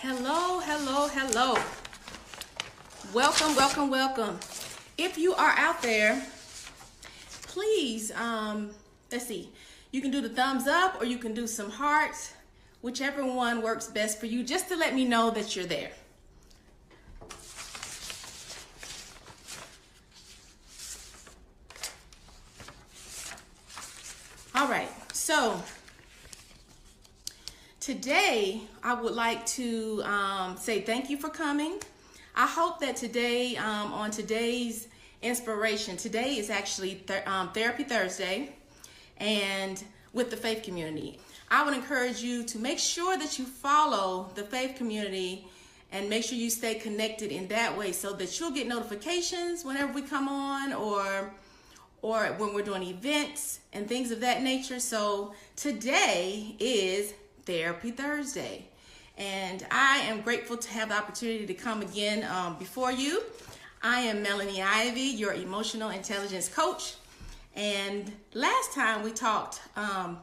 Hello, hello, hello. Welcome, welcome, welcome. If you are out there, please, let's see. You can do the thumbs up or you can do some hearts, whichever one works best for you, just to let me know that you're there. All right, so today I would like to say thank you for coming. I hope that today, on today's inspiration, today is actually Therapy Thursday, and with the faith community. I would encourage you to make sure that you follow the faith community and make sure you stay connected in that way so that you'll get notifications whenever we come on or when we're doing events and things of that nature. So today is Therapy Thursday, and I am grateful to have the opportunity to come again before you. I am Melanie Ivy, your emotional intelligence coach, and last time we talked, I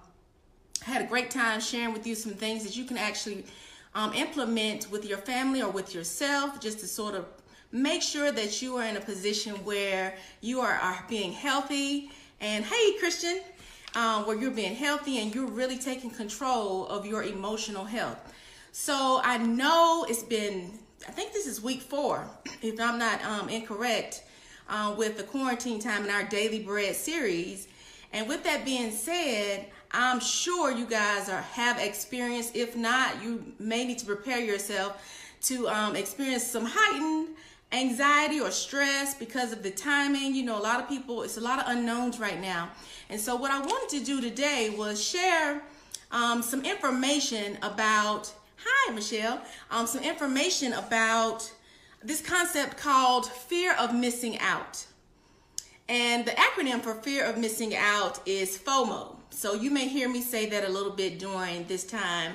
had a great time sharing with you some things that you can actually implement with your family or with yourself, just to sort of make sure that you are in a position where you are being healthy. And hey, Christian, where you're being healthy and you're really taking control of your emotional health. So I know it's been, I think this is week 4, if I'm not incorrect, with the quarantine time in our Daily Bread series. And with that being said, I'm sure you guys have experienced, if not, you may need to prepare yourself to experience some heightened anxiety or stress because of the timing. You know, a lot of people, it's a lot of unknowns right now. And so what I wanted to do today was share some information about, hi Michelle, some information about this concept called fear of missing out. And the acronym for fear of missing out is FOMO. So you may hear me say that a little bit during this time.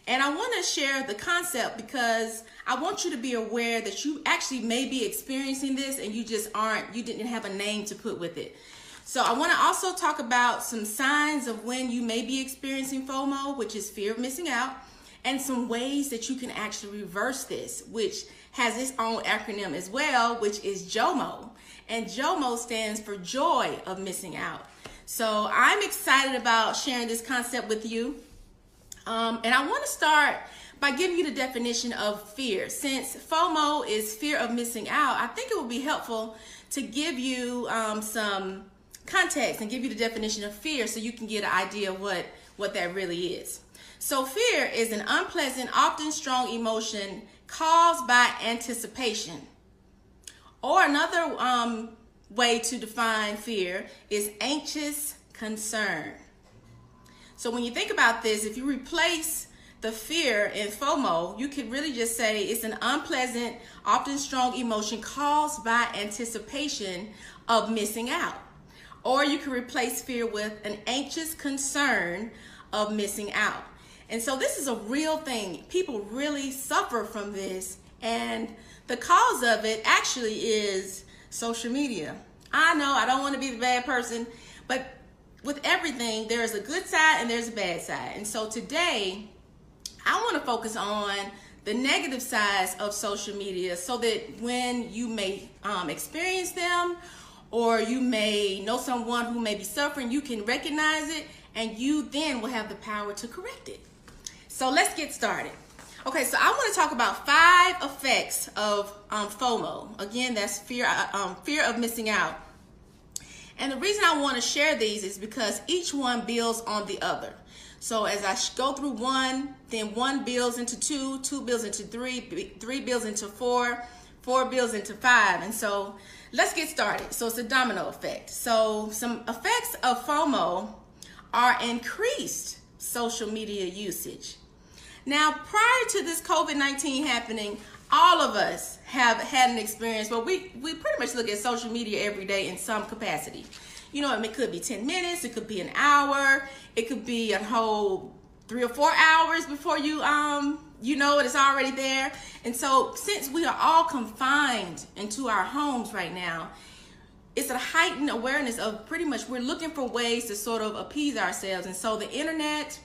And I want to share the concept because I want you to be aware that you actually may be experiencing this and you didn't have a name to put with it. So I want to also talk about some signs of when you may be experiencing FOMO, which is fear of missing out, and some ways that you can actually reverse this, which has its own acronym as well, which is JOMO. And JOMO stands for joy of missing out. So I'm excited about sharing this concept with you. And I want to start by giving you the definition of fear. Since FOMO is fear of missing out, I think it would be helpful to give you some context and give you the definition of fear so you can get an idea of what that really is. So fear is an unpleasant, often strong emotion caused by anticipation. Or another way to define fear is anxious concern. So when you think about this, if you replace the fear in FOMO, you could really just say it's an unpleasant, often strong emotion caused by anticipation of missing out. Or you could replace fear with an anxious concern of missing out. And so this is a real thing. People really suffer from this. And the cause of it actually is social media. I know I don't want to be the bad person, but with everything, there's a good side and there's a bad side. And so today, I want to focus on the negative sides of social media so that when you may experience them or you may know someone who may be suffering, you can recognize it and you then will have the power to correct it. So let's get started. Okay, so I want to talk about 5 effects of FOMO. Again, that's fear of missing out. And the reason I want to share these is because each one builds on the other. So as I go through 1, then 1 builds into 2, 2 builds into 3, 3 builds into 4, 4 builds into 5. And so let's get started. So it's a domino effect. So some effects of FOMO are increased social media usage. Now, prior to this COVID-19 happening, all of us have had an experience where we pretty much look at social media every day in some capacity. You know, it could be 10 minutes, it could be an hour, it could be a whole 3 or 4 hours before you know it's already there. And so since we are all confined into our homes right now, it's a heightened awareness of pretty much we're looking for ways to sort of appease ourselves. And so the internet,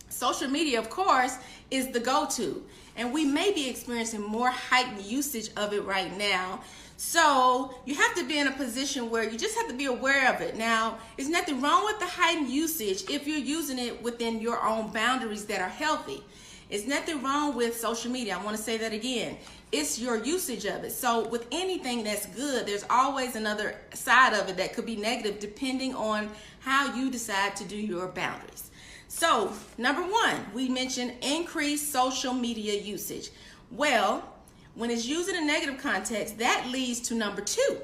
social media, of course, is the go-to. And we may be experiencing more heightened usage of it right now. So you have to be in a position where you just have to be aware of it. Now, there's nothing wrong with the heightened usage if you're using it within your own boundaries that are healthy. There's nothing wrong with social media. I want to say that again. It's your usage of it. So with anything that's good, there's always another side of it that could be negative depending on how you decide to do your boundaries. So number one, we mentioned increased social media usage. Well, when it's used in a negative context, that leads to number two.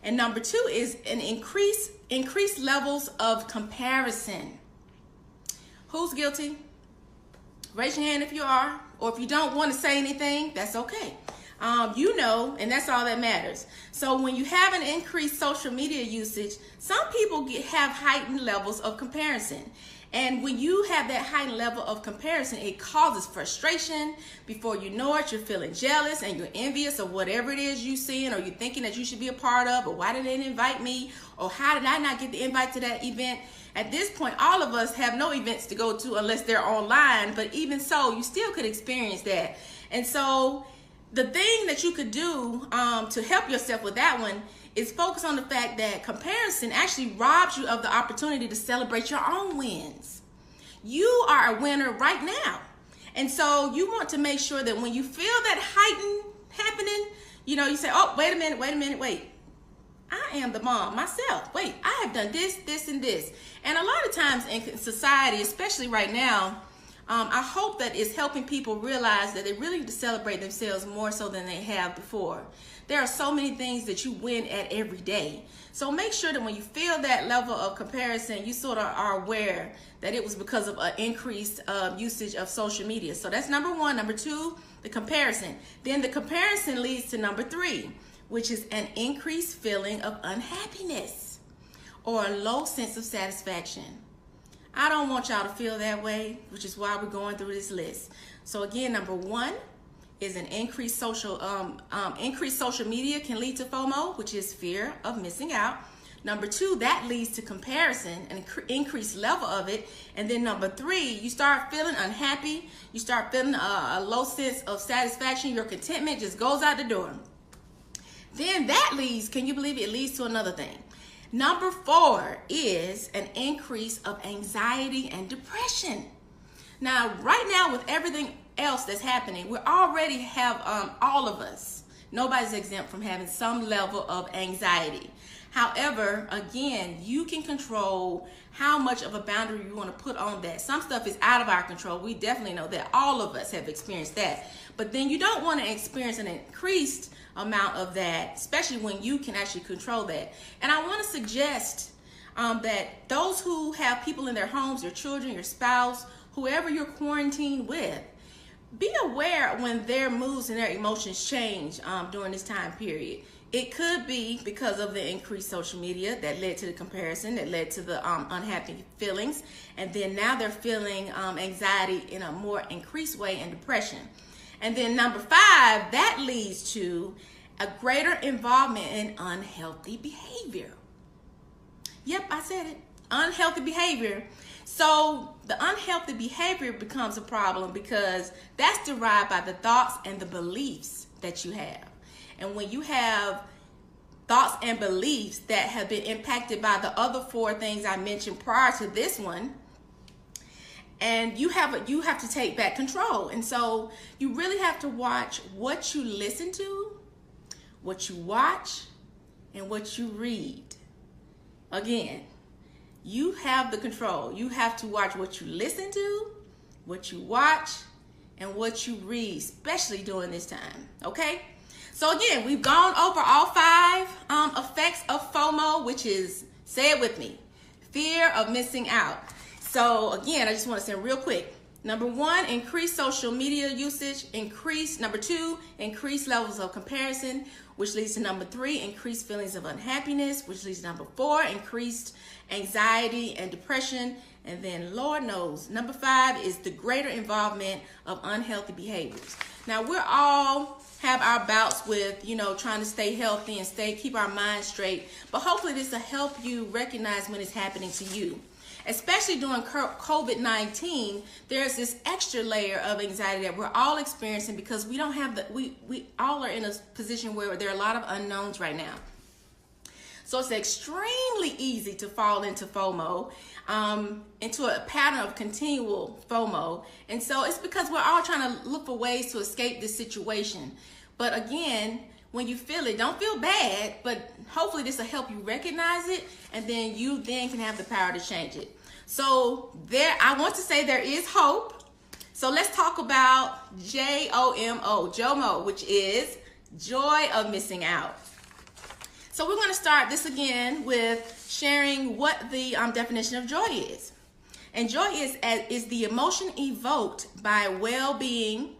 And number two is an increased levels of comparison. Who's guilty? Raise your hand if you are, or if you don't want to say anything, that's okay. You know, and that's all that matters. So when you have an increased social media usage, some people have heightened levels of comparison. And when you have that heightened level of comparison, it causes frustration. Before you know it, you're feeling jealous and you're envious of whatever it is you're seeing, or you're thinking that you should be a part of, or why did they invite me, or how did I not get the invite to that event? At this point, all of us have no events to go to unless they're online, but even so, you still could experience that. And so the thing that you could do to help yourself with that one is focus on the fact that comparison actually robs you of the opportunity to celebrate your own wins. You are a winner right now. And so you want to make sure that when you feel that heightened happening, you know, you say, oh, wait a minute. I am the mom myself. Wait, I have done this, this, and this. And a lot of times in society, especially right now, I hope that it's helping people realize that they really need to celebrate themselves more so than they have before. There are so many things that you win at every day. So make sure that when you feel that level of comparison, you sort of are aware that it was because of an increased usage of social media. So that's number one. Number two, the comparison. Then the comparison leads to number three, which is an increased feeling of unhappiness or a low sense of satisfaction. I don't want y'all to feel that way, which is why we're going through this list. So again, number one is an increased social media can lead to FOMO, which is fear of missing out. Number two, that leads to comparison, an increased level of it. And then number three, you start feeling unhappy. You start feeling a low sense of satisfaction. Your contentment just goes out the door. Then that leads, can you believe it leads to another thing? Number four is an increase of anxiety and depression. Now, right now with everything else that's happening, we already have all of us. Nobody's exempt from having some level of anxiety. However, again, you can control how much of a boundary you want to put on that. Some stuff is out of our control. We definitely know that. All of us have experienced that. But then you don't want to experience an increased amount of that, especially when you can actually control that. And I want to suggest that those who have people in their homes, your children, your spouse, whoever you're quarantined with, be aware when their moods and their emotions change during this time period. It could be because of the increased social media that led to the comparison, that led to the unhappy feelings. And then now they're feeling anxiety in a more increased way and depression. And then number five, that leads to a greater involvement in unhealthy behavior. Yep, I said it. Unhealthy behavior. So the unhealthy behavior becomes a problem because that's derived by the thoughts and the beliefs that you have. And when you have thoughts and beliefs that have been impacted by the other four things I mentioned prior to this one, and you have to take back control. And so you really have to watch what you listen to, what you watch, and what you read. Again, you have the control. You have to watch what you listen to, what you watch, and what you read, especially during this time, okay? So again, we've gone over all five effects of FOMO, which is, say it with me, fear of missing out. So again, I just want to say real quick. Number one, increased social media usage. Number two, increased levels of comparison, which leads to number three, increased feelings of unhappiness, which leads to number four, increased anxiety and depression. And then Lord knows, number five is the greater involvement of unhealthy behaviors. Now we're all have our bouts with, trying to stay healthy and keep our minds straight. But hopefully this will help you recognize when it's happening to you. especially during COVID-19, there's this extra layer of anxiety that we're all experiencing because we don't have we all are in a position where there are a lot of unknowns right now. So it's extremely easy to fall into FOMO, into a pattern of continual FOMO. And so it's because we're all trying to look for ways to escape this situation. But again, when you feel it, don't feel bad, but hopefully this will help you recognize it, and then you can have the power to change it. So I want to say there is hope. So let's talk about JOMO, which is joy of missing out. So we're going to start this again with sharing what the definition of joy is. And joy is the emotion evoked by well-being,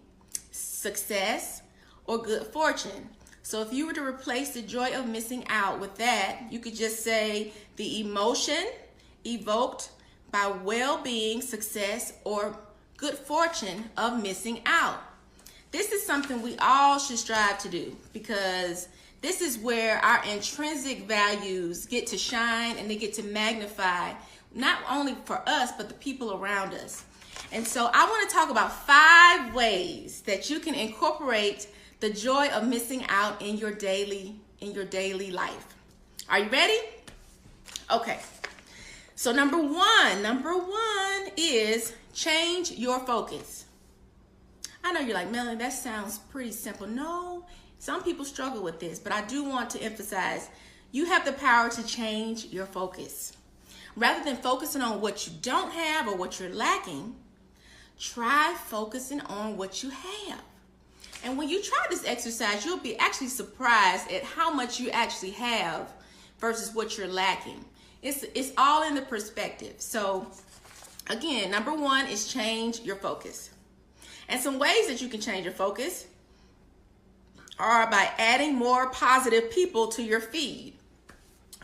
success, or good fortune. So if you were to replace the joy of missing out with that, you could just say the emotion evoked by well-being, success, or good fortune of missing out. This is something we all should strive to do, because this is where our intrinsic values get to shine and they get to magnify, not only for us, but the people around us. And so I want to talk about 5 ways that you can incorporate the joy of missing out in your daily life. Are you ready? Okay. So number one is change your focus. I know you're like, Melanie, that sounds pretty simple. No, some people struggle with this, but I do want to emphasize you have the power to change your focus. Rather than focusing on what you don't have or what you're lacking, try focusing on what you have. And when you try this exercise, you'll be actually surprised at how much you actually have versus what you're lacking. It's all in the perspective. So again, number 1 is change your focus. And some ways that you can change your focus are by adding more positive people to your feed.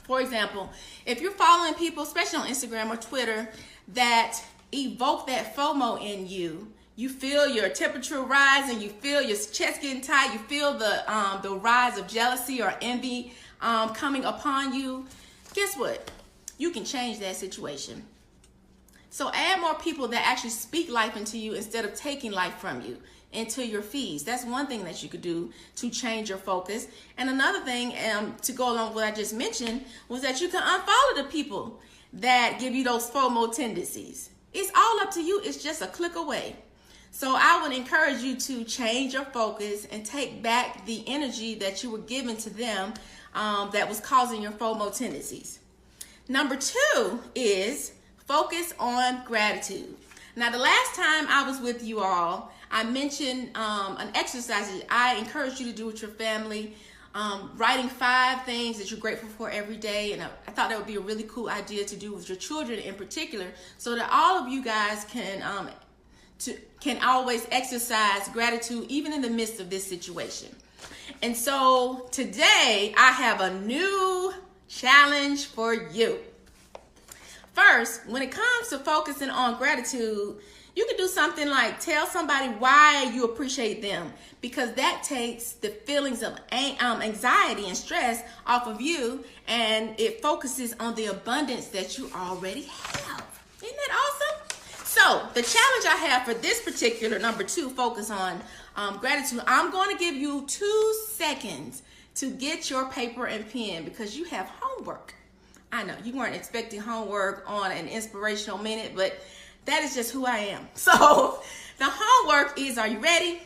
For example, if you're following people, especially on Instagram or Twitter, that evoke that FOMO in you, you feel your temperature rising, you feel your chest getting tight, you feel the rise of jealousy or envy coming upon you, guess what? You can change that situation. So add more people that actually speak life into you instead of taking life from you into your feeds. That's one thing that you could do to change your focus. And another thing to go along with what I just mentioned was that you can unfollow the people that give you those FOMO tendencies. It's all up to you. It's just a click away. So I would encourage you to change your focus and take back the energy that you were giving to them that was causing your FOMO tendencies. Number 2 is focus on gratitude. Now, the last time I was with you all, I mentioned an exercise that I encourage you to do with your family, writing 5 things that you're grateful for every day. And I thought that would be a really cool idea to do with your children in particular, so that all of you guys can always exercise gratitude even in the midst of this situation. And so today I have a new challenge for you. First, when it comes to focusing on gratitude, you can do something like tell somebody why you appreciate them, because that takes the feelings of anxiety and stress off of you, and it focuses on the abundance that you already have. Isn't that awesome? So the challenge I have for this particular number 2, focus on gratitude, I'm going to give you 2 seconds to get your paper and pen, because you have homework. I know you weren't expecting homework on an inspirational minute, but that is just who I am. So the homework is, are you ready?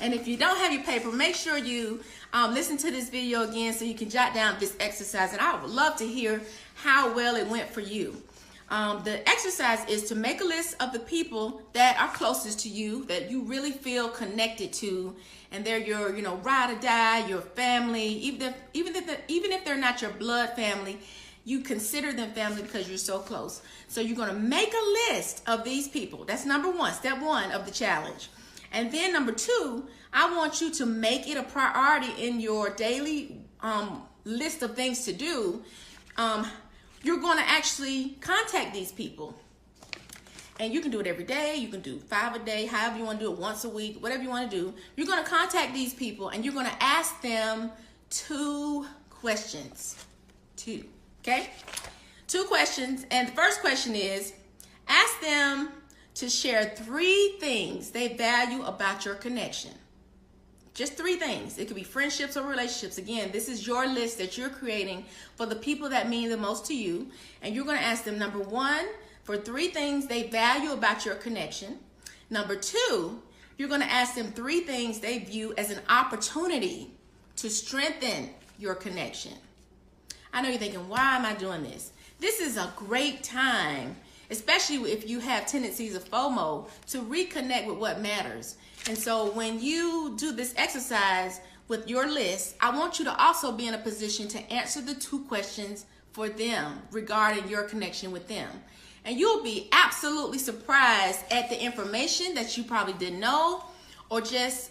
And if you don't have your paper, make sure you listen to this video again so you can jot down this exercise. And I would love to hear how well it went for you. The exercise is to make a list of the people that are closest to you, that you really feel connected to, and they're your, ride or die, your family. Even if they're not your blood family, you consider them family because you're so close. So you're going to make a list of these people. That's number 1, step 1 of the challenge. And then number 2, I want you to make it a priority in your daily list of things to do. You're going to actually contact these people. And you can do it every day. You can do 5 a day, however you want to do it, once a week, whatever you want to do. You're going to contact these people and you're going to ask them 2 questions. 2. Okay? 2 questions. And the first question is, ask them to share 3 things they value about your connection. Just 3 things. It could be friendships or relationships. Again, this is your list that you're creating for the people that mean the most to you. And you're going to ask them, number 1, for 3 things they value about your connection. Number 2, you're going to ask them 3 things they view as an opportunity to strengthen your connection. I know you're thinking, why am I doing this? This is a great time, especially if you have tendencies of FOMO, to reconnect with what matters. And so when you do this exercise with your list, I want you to also be in a position to answer the 2 questions for them regarding your connection with them. And you'll be absolutely surprised at the information that you probably didn't know, or just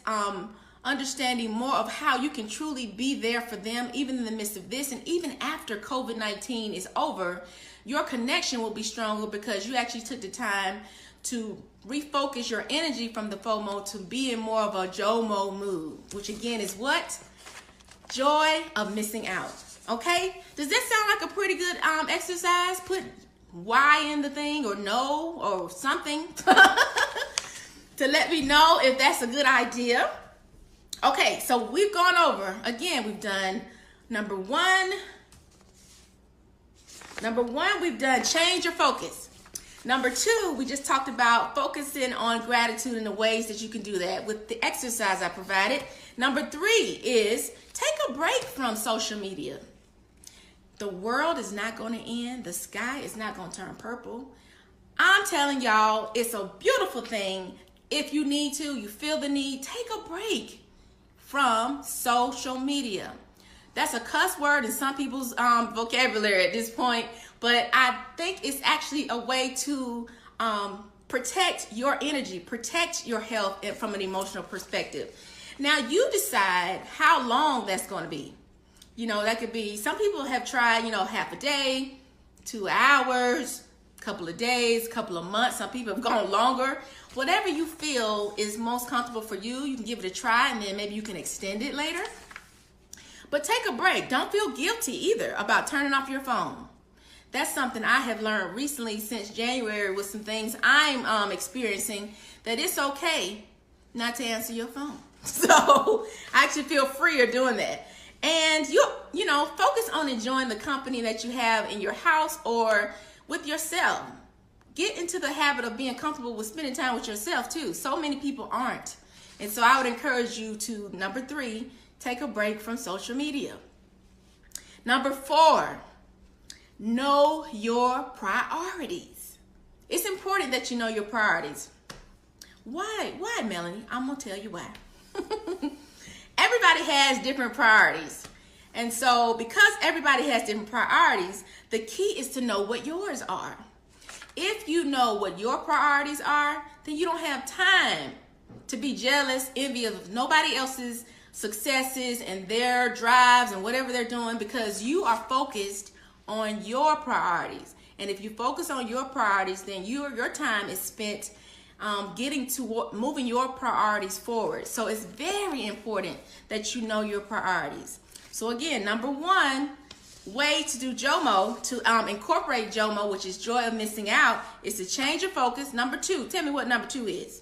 understanding more of how you can truly be there for them, even in the midst of this. And even after COVID-19 is over, your connection will be stronger because you actually took the time to refocus your energy from the FOMO to be in more of a JOMO mood, which again is what? Joy of missing out. Okay? Does that sound like a pretty good exercise? Put why in the thing, or no, or something to let me know if that's a good idea. Okay, so we've gone over, again, we've done number one, we've done change your focus. Number 2, we just talked about focusing on gratitude and the ways that you can do that with the exercise I provided. Number 3 is take a break from social media. The world is not going to end. The sky is not going to turn purple. I'm telling y'all, it's a beautiful thing. If you need to, you feel the need, take a break from social media. That's a cuss word in some people's vocabulary at this point, but I think it's actually a way to protect your energy, protect your health from an emotional perspective. Now you decide how long that's going to be. You know, that could be, some people have tried, half a day, 2 hours, couple of days, couple of months. Some people have gone longer. Whatever you feel is most comfortable for you, you can give it a try, and then maybe you can extend it later. But take a break. Don't feel guilty either about turning off your phone. That's something I have learned recently since January with some things I'm experiencing, that it's okay not to answer your phone. So I actually feel freer doing that. And you focus on enjoying the company that you have in your house or with yourself. Get into the habit of being comfortable with spending time with yourself too. So many people aren't. And so I would encourage you to, number 3, take a break from social media. Number 4, know your priorities. It's important that you know your priorities. Why, Melanie? I'm going to tell you why. Everybody has different priorities. And so because everybody has different priorities, the key is to know what yours are. If you know what your priorities are, then you don't have time to be jealous, envious of nobody else's successes and their drives and whatever they're doing, because you are focused on your priorities. And if you focus on your priorities, then your time is spent getting to moving your priorities forward. So it's very important that you know your priorities. So again, number 1 way to do JOMO, to incorporate JOMO, which is joy of missing out, is to change your focus. Number 2, tell me what number 2 is.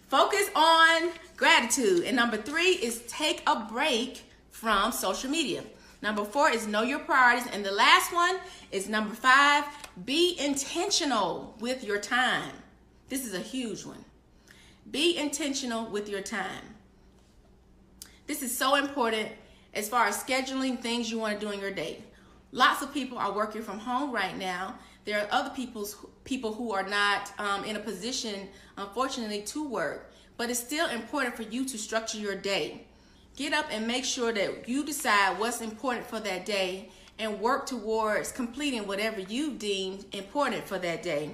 Focus on gratitude. And number 3 is take a break from social media. Number 4 is know your priorities. And the last one is number 5, be intentional with your time. This is a huge one. Be intentional with your time. This is so important as far as scheduling things you want to do in your day. Lots of people are working from home right now. There are other people who are not in a position, unfortunately, to work. But it's still important for you to structure your day. Get up and make sure that you decide what's important for that day and work towards completing whatever you deem important for that day.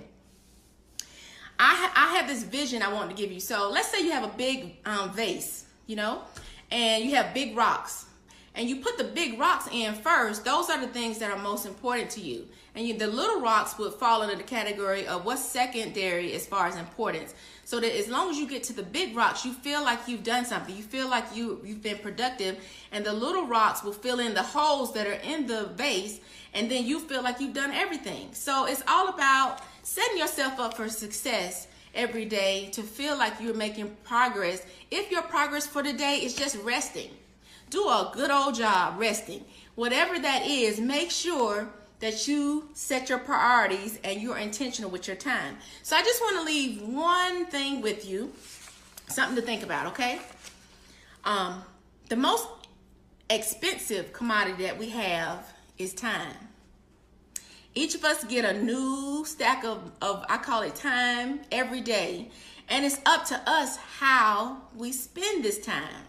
I have this vision I want to give you. So let's say you have a big vase, and you have big rocks. and you put the big rocks in first, those are the things that are most important to you. And the little rocks would fall into the category of what's secondary as far as importance. So that as long as you get to the big rocks, you feel like you've done something. You feel like you've been productive, and the little rocks will fill in the holes that are in the vase, and then you feel like you've done everything. So it's all about setting yourself up for success every day to feel like you're making progress. If your progress for the day is just resting, do a good old job resting. Whatever that is, make sure that you set your priorities and you're intentional with your time. So I just want to leave one thing with you, something to think about, okay? The most expensive commodity that we have is time. Each of us get a new stack of I call it time every day, and it's up to us how we spend this time.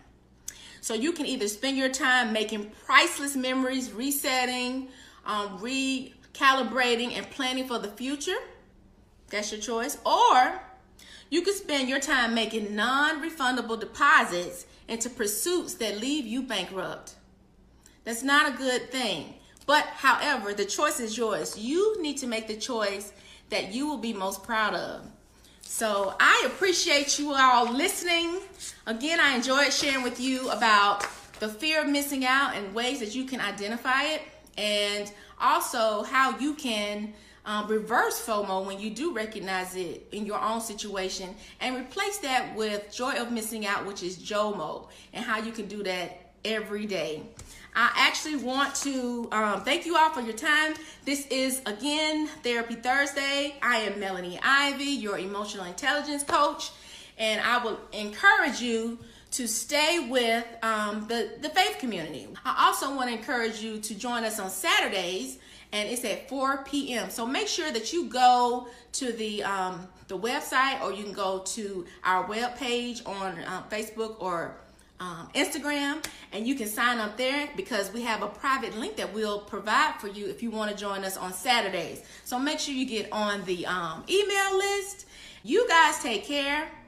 So you can either spend your time making priceless memories, resetting, recalibrating, and planning for the future. That's your choice. Or you could spend your time making non-refundable deposits into pursuits that leave you bankrupt. That's not a good thing. But however, the choice is yours. You need to make the choice that you will be most proud of. So I appreciate you all listening. Again, I enjoyed sharing with you about the fear of missing out and ways that you can identify it, and also how you can reverse FOMO when you do recognize it in your own situation, and replace that with joy of missing out, which is JOMO, and how you can do that every day. I actually want to thank you all for your time. This is, again, Therapy Thursday. I am Melanie Ivy, your emotional intelligence coach, and I will encourage you to stay with the faith community. I also want to encourage you to join us on Saturdays, and it's at 4 p.m. So make sure that you go to the website, or you can go to our webpage on Facebook or Instagram, and you can sign up there, because we have a private link that we'll provide for you if you want to join us on Saturdays. So make sure you get on the email list. You guys take care.